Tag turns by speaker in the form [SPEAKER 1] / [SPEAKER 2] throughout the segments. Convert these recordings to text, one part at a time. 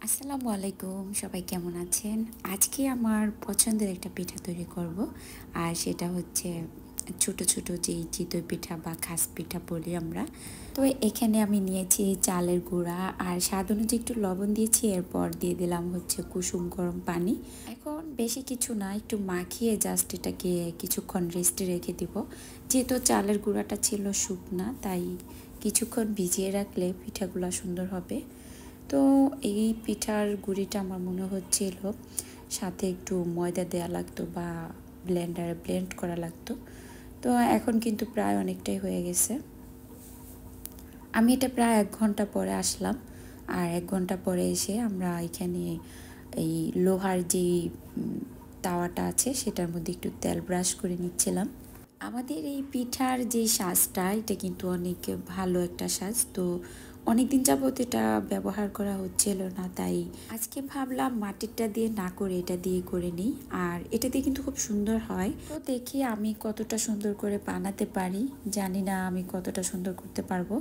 [SPEAKER 1] আসসালামু আলাইকুম, সবাই কেমন আছেন? আজকে আমার পছন্দের একটা পিঠা তৈরি করব। আর সেটা হচ্ছে ছোট ছোট যেই চিতই পিঠা বা খাস পিঠা বলি আমরা। তো এখানে আমি নিয়েছি চালের গুঁড়া আর স্বাদ অনুযায়ী একটু লবণ দিয়েছি, এরপর দিয়ে দিলাম হচ্ছে কুসুম গরম পানি। এখন বেশি কিছু না, একটু মাখিয়ে জাস্ট এটাকে কিছুক্ষণ রেস্টে রেখে দিব। যেহেতু চালের গুঁড়াটা ছিল শুকনা, তাই কিছুক্ষণ ভিজিয়ে রাখলে পিঠাগুলো সুন্দর হবে। তো এই পিঠার গুঁড়িটা আমার মনে হচ্ছিল সাথে একটু ময়দা দেওয়া লাগতো বা ব্লেন্ডারে ব্লেন্ড করা লাগতো। তো এখন কিন্তু প্রায় অনেকটাই হয়ে গেছে। আমি এটা প্রায় 1 ঘন্টা পরে আসলাম। আর 1 ঘন্টা পরে এসে আমরা এখানে এই লোহার যেই তাওয়াটা আছে সেটার মধ্যে একটু তেল ব্রাশ করে নিচ্ছিলাম। আমাদের এই পিঠার যে সাজটা, এটা কিন্তু অনেক ভালো একটা সাজ। তো অনেকদিন যাবত এটা ব্যবহার করা হচ্ছিল না, তাই আজকে ভাবলাম মাটিরটা দিয়ে না করে এটা দিয়ে করে নিই। আর এটা দিয়ে কিন্তু খুব সুন্দর হয়। তো দেখি আমি কতটা সুন্দর করে বানাতে পারি, জানি না আমি কতটা সুন্দর করতে পারবো।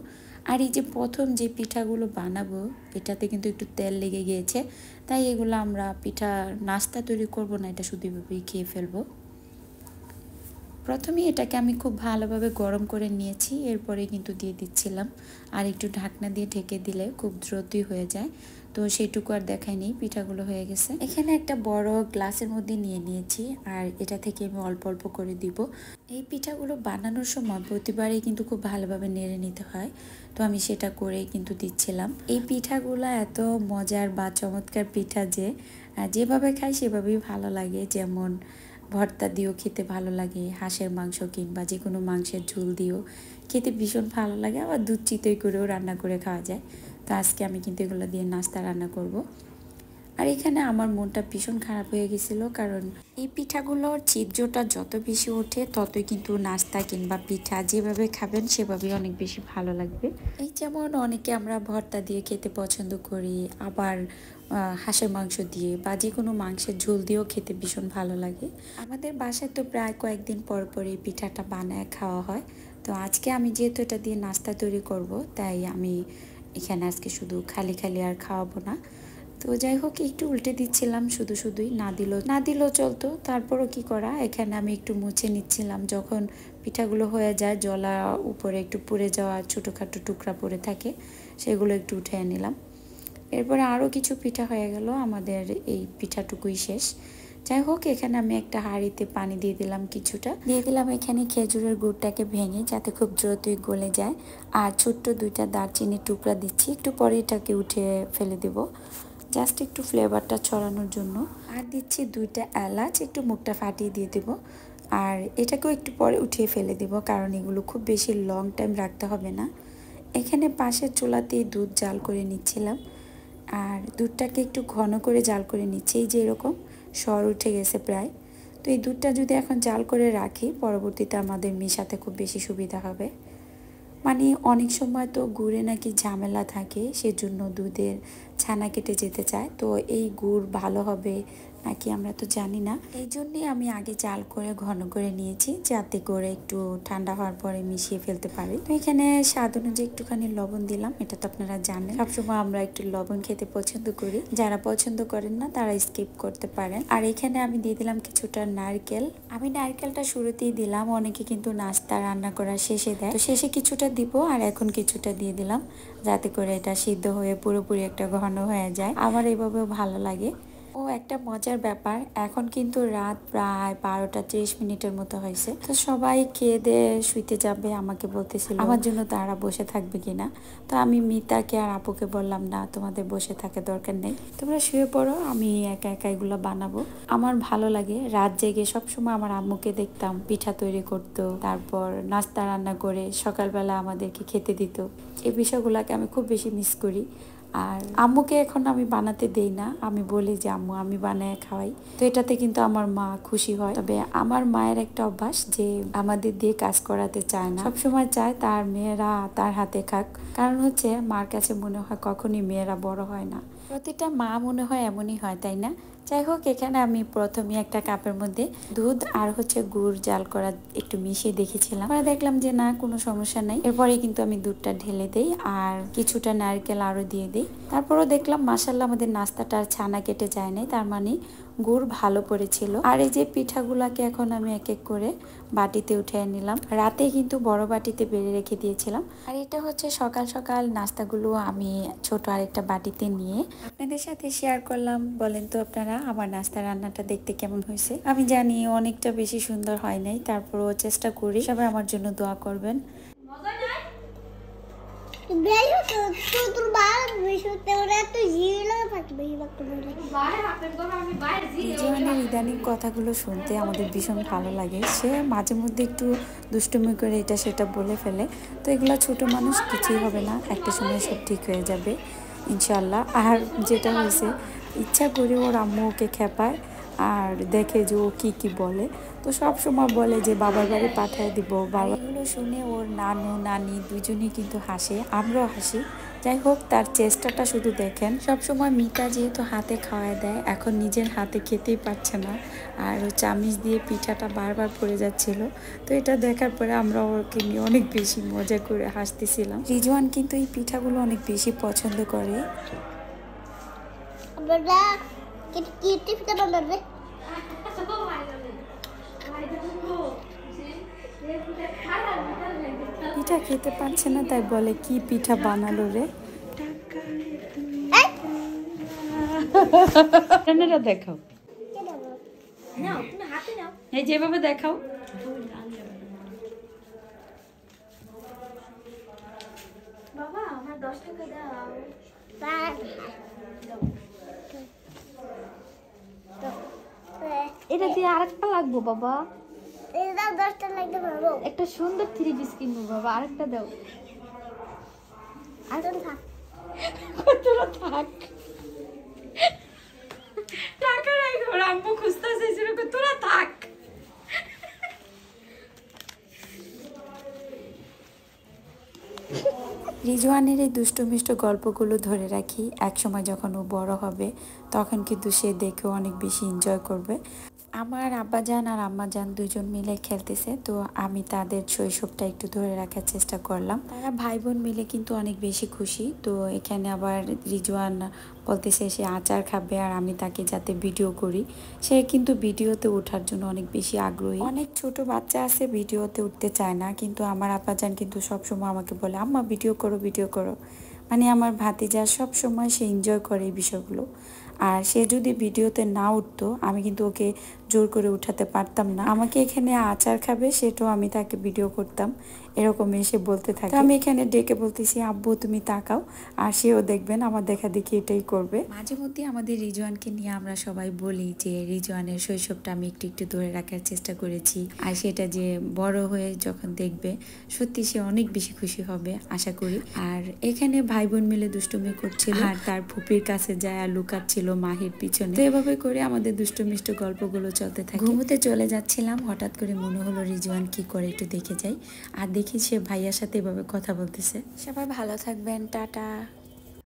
[SPEAKER 1] আর এই যে প্রথম যে পিঠাগুলো বানাবো, এটাতে কিন্তু একটু তেল লেগে গিয়েছে, তাই এগুলো আমরা পিঠা নাস্তা তৈরি করব না, এটা শুধু এভাবেই খেয়ে ফেলবো। প্রথমে এটাকে আমি খুব ভালোভাবে গরম করে নিয়েছি, এরপরে কিন্তু দিয়ে দিচ্ছিলাম। আর একটু ঢাকনা দিয়ে ঢেকে দিলে খুব দ্রুতই হয়ে যায়। তো সেইটুকু আর দেখায়নি, পিঠাগুলো হয়ে গেছে। এখানে একটা বড় গ্লাসের মধ্যে নিয়ে নিয়েছি, আর এটা থেকে আমি অল্প অল্প করে দিব। এই পিঠাগুলো বানানোর সময় প্রতিবারই কিন্তু খুব ভালোভাবে নেড়ে নিতে হয়। তো আমি সেটা করেই কিন্তু দিচ্ছিলাম। এই পিঠাগুলো এত মজার বা চমৎকার পিঠা যে যেভাবে খাই সেভাবেই ভালো লাগে। যেমন ভর্তা দিয়েও খেতে ভালো লাগে, হাঁসের মাংস কিংবা যে কোনো মাংসের ঝোল দিয়েও খেতে ভীষণ ভালো লাগে, আবার দুধ চিতই করেও রান্না করে খাওয়া যায়। তো আজকে আমি কিন্তু এগুলো দিয়ে নাস্তা রান্না করব। আর এখানে আমার মনটা ভীষণ খারাপ হয়ে গেছিলো, কারণ এই পিঠাগুলোর ছিদ্রটা যত বেশি ওঠে ততই কিন্তু নাস্তা কিংবা পিঠা যেভাবে খাবেন সেভাবেই অনেক বেশি ভালো লাগবে। এই যেমন অনেকে আমরা ভর্তা দিয়ে খেতে পছন্দ করি, আবার হাঁসের মাংস দিয়ে বা যে কোনো মাংসের ঝোল দিয়েও খেতে ভীষণ ভালো লাগে। আমাদের বাসায় তো প্রায় কয়েকদিন পর পর এই পিঠাটা বানায় খাওয়া হয়। তো আজকে আমি যেহেতু এটা দিয়ে নাস্তা তৈরি করব, তাই আমি এখানে আজকে শুধু খালি খালি আর খাওয়াবো না। তো যাই হোক, একটু উল্টে দিচ্ছিলাম, শুধুই না দিলেও চলতো। তারপরও কি করা, এখানে আমি একটু মুছে নিচ্ছিলাম। যখন পিঠাগুলো হয়ে যায়, জলা উপরে একটু পুড়ে যাওয়া ছোটোখাটো টুকরা পড়ে থাকে, সেগুলো একটু উঠে নিলাম। এরপরে আরও কিছু পিঠা হয়ে গেল, আমাদের এই পিঠাটুকুই শেষ। যাই হোক, এখানে আমি একটা হাঁড়িতে পানি দিয়ে দিলাম, কিছুটা দিয়ে দিলাম এখানে খেজুরের গুড়টাকে ভেঙে, যাতে খুব দ্রুতই গলে যায়। আর ছোট্ট 2টা দারচিনির টুকরা দিচ্ছি, একটু পরে এটাকে উঠে ফেলে দেব, জাস্ট একটু ফ্লেভারটা ছড়ানোর জন্য। আর দিচ্ছি 2টা এলাচ, একটু মুখটা ফাটিয়ে দিয়ে দেবো। আর এটাকেও একটু পরে উঠিয়ে ফেলে দেব, কারণ এগুলো খুব বেশি লং টাইম রাখতে হবে না। এখানে পাশের চুলাতেই দুধ জাল করে নিচ্ছিলাম। আর দুধটাকে একটু ঘন করে জাল করে নিচ্ছি, এই যে এরকম সর উঠে গেছে প্রায়। তো এই দুধটা যদি এখন জাল করে রাখি, পরবর্তীতে আমাদের মেশাতে খুব বেশি সুবিধা হবে। মানে অনেক সময় তো গুড়ে নাকি ঝামেলা থাকে, সেজন্য দুধের ছানা কেটে যেতে চায়। তো এই গুড় ভালো হবে নাকি আমরা তো জানি না, এই জন্যই আমি আগে জাল করে ঘন করে নিয়েছি, যাতে করে একটু ঠান্ডা হওয়ার পরে মিশিয়ে ফেলতে পারি। তো এখানে স্বাদ অনুযায়ী একটুখানি লবণ দিলাম, এটা তো আপনারা জানেন সবসময় আমরা একটু লবণ খেতে পছন্দ করি। যারা পছন্দ করেন না তারা স্কিপ করতে পারেন। আর এখানে আমি দিয়ে দিলাম কিছুটা নারকেল। আমি নারকেলটা শুরুতেই দিলাম, অনেকে কিন্তু নাস্তা রান্না করার শেষে দেয়, তো শেষে কিছুটা দিব আর এখন কিছুটা দিয়ে দিলাম, যাতে করে এটা সিদ্ধ হয়ে পুরোপুরি একটা ঘন হয়ে যায়। আমার এভাবেও ভালো লাগে। ও একটা মজার ব্যাপার, এখন কিন্তু রাত প্রায় 12টা 30 মিনিটের মতো হয়েছে। তো সবাই খেয়ে দিয়ে শুইতে যাবে, আমাকে বলতেছিল আমার জন্য তারা বসে থাকবে কিনা। তো আমি মিতাকে আর আপুকে বললাম, না, তোমাদের বসে থাকার দরকার নেই, তোমরা শুয়ে পড়ো, আমি একা একা এগুলো বানাবো। আমার ভালো লাগে রাত জেগে সবসময় আমার আম্মুকে দেখতাম পিঠা তৈরি করতো, তারপর নাস্তা রান্না করে সকালবেলা আমাদেরকে খেতে দিত। এই বিষয়গুলোকে আমি খুব বেশি মিস করি। আর আম্মুকে এখন আমি বানাতে দেই না, আমি বলি যে আম্মু আমি বানায় খাওয়াই। তো এটাতে কিন্তু আমার মা খুশি হয়। তবে আমার মায়ের একটা অভ্যাস যে আমাদের দিয়ে কাজ করাতে চায় না, সবসময় চায় তার মেয়েরা তার হাতে খাক। কারণ হচ্ছে মার কাছে মনে হয় কখনই মেয়েরা বড় হয় না। প্রতিটা মা মনে হয় এমনই হয়, তাই না? যাই হোক, এখানে আমি প্রথমে একটা কাপের মধ্যে দুধ আর হচ্ছে গুড় জাল করা একটু মিশিয়ে দেখেছিলাম, পরে দেখলাম যে না, কোনো সমস্যা নাই। এরপরে কিন্তু আমি দুধটা ঢেলে দেই আর কিছুটা নারকেল আরও দিয়ে দিই। তারপরও দেখলাম মাশাআল্লাহ আমাদের নাস্তাটা আর ছানা কেটে যায় নাই, তার মানে গুড় ভালো পড়েছিল। আর এই যে পিঠাগুলাকে এখন আমি এক এক করে বাটিতে উঠিয়ে নিলাম। রাতে কিন্তু বড় বাটিতে বেড়ে রেখে দিয়েছিলাম। আর এটা হচ্ছে সকাল সকাল নাস্তাগুলো আমি ছোট আরেকটা বাটিতে নিয়ে আপনাদের সাথে শেয়ার করলাম। বলেন তো আপনারা আমার নাস্তা রান্নাটা দেখতে কেমন হয়েছে? আমি জানি অনেকটা বেশি সুন্দর হয় নাই, তারপরও চেষ্টা করি। সবাই আমার জন্য দোয়া করবেন। রিজওয়ানের ইদানিং কথাগুলো শুনতে আমাদের ভীষণ ভালো লাগে। সে মাঝে মধ্যে একটু দুষ্টুমি করে এটা সেটা বলে ফেলে, তো এগুলো ছোট মানুষ, কিছুই হবে না, একটা সময় সব ঠিক হয়ে যাবে ইনশাল্লাহ। আর যেটা হয়েছে, ইচ্ছা করে ওর আম্মু ওকে খেপায় আর দেখে যে ও কি বলে, তো সব সময় বলে যে বাবার বাড়ি পাঠিয়ে দিব। বাবা এগুলো শুনে ওর নানু নানি দুজনেই কিন্তু হাসে, আমরাও হাসি। যাই হোক, তার চেষ্টাটা শুধু দেখেন। সবসময় মিতা যেহেতু হাতে খাওয়ায় দেয়, এখন নিজের হাতে খেতেই পারছে না, আর ও চামিচ দিয়ে পিঠাটা বারবার পড়ে যাচ্ছিল। তো এটা দেখার পরে আমরা ওকে নিয়ে অনেক বেশি মজা করে হাসতেছিলাম। রিজওয়ান কিন্তু এই পিঠাগুলো অনেক বেশি পছন্দ করে। পিঠা খেতে পারছে না, তাই বলে কি পিঠা বানালো রে। দেখাও, এই যেভাবে দেখাও।
[SPEAKER 2] বাবা আমার 10 টাকা দাও। এটা দিয়ে আরেকটা লাগবো বাবা। এই দাও 10 টাকা লাগবে বাবা। একটা সুন্দর 3 পিস কিনবো বাবা, আরেকটা দাও। আর থাক। তোরা থাক। টাকা রাখো, আম্মু খুঁজতেছে সেরকম, তোরা থাক।
[SPEAKER 1] রিজওয়ানের এই দুষ্ট মিষ্ট গল্পগুলো ধরে রাখি, একসময় যখন ও বড় হবে তখন কিন্তু সে দেখেও অনেক বেশি এনজয় করবে। আমার আব্বাজান আর আম্মাজান দুজন মিলে খেলতেছে, তো আমি তাদের শৈশবটা একটু ধরে রাখার চেষ্টা করলাম। তারা ভাই বোন মিলে কিন্তু অনেক বেশি খুশি। তো এখানে আবার রিজওয়ান বলতেছে সে আচার খাবে আর আমি তাকে যাতে ভিডিও করি, সে কিন্তু ভিডিওতে ওঠার জন্য অনেক বেশি আগ্রহী। অনেক ছোট বাচ্চা আছে ভিডিওতে উঠতে চায় না, কিন্তু আমার আব্বাজান কিন্তু সবসময় আমাকে বলে আম্মা ভিডিও করো ভিডিও করো। মানে আমার ভাতিজা সব সময় সে এনজয় করে এই বিষয়গুলো। আর সে যদি ভিডিওতে না উঠতো, আমি কিন্তু ওকে জোর করে উঠাতে পারতাম না। আমাকে এখানে আচার খাবে, সেটাও আমি তাকে ভিডিও করতাম, এরকম এসে বলতে থাকে। আমি এখানে ডেকে বলতেছি আব্বু তুমি তাকাও, আর সেও দেখবেন আমার দেখা দেখি এটাই করবে। মাঝে মধ্যে আমাদের রিজওয়ানকে নিয়ে আমরা সবাই বলি যে রিজওয়ানের শৈশবটা আমি একটু একটু ধরে রাখার চেষ্টা করেছি, আর সেটা যে বড় হয়ে যখন দেখবে সত্যি সে অনেক বেশি খুশি হবে আশা করি। আর এখানে ভাই বোন মিলে দুষ্টুমি করছিল, আর তার ফুপির কাছে যায় আর লুকাচ্ছিল মাহির পিছনে। তো এভাবে করে আমাদের দুষ্টু মিষ্ট গল্পগুলো চলতে থাকে। ঘুমোতে চলে যাচ্ছিলাম, হঠাৎ করে মনে হলো রিজওয়ান কি করে একটু দেখে যাই, আর দেখি সে ভাইয়ার সাথে এভাবে কথা বলতেছে। সবাই ভালো থাকবেন, টাটা।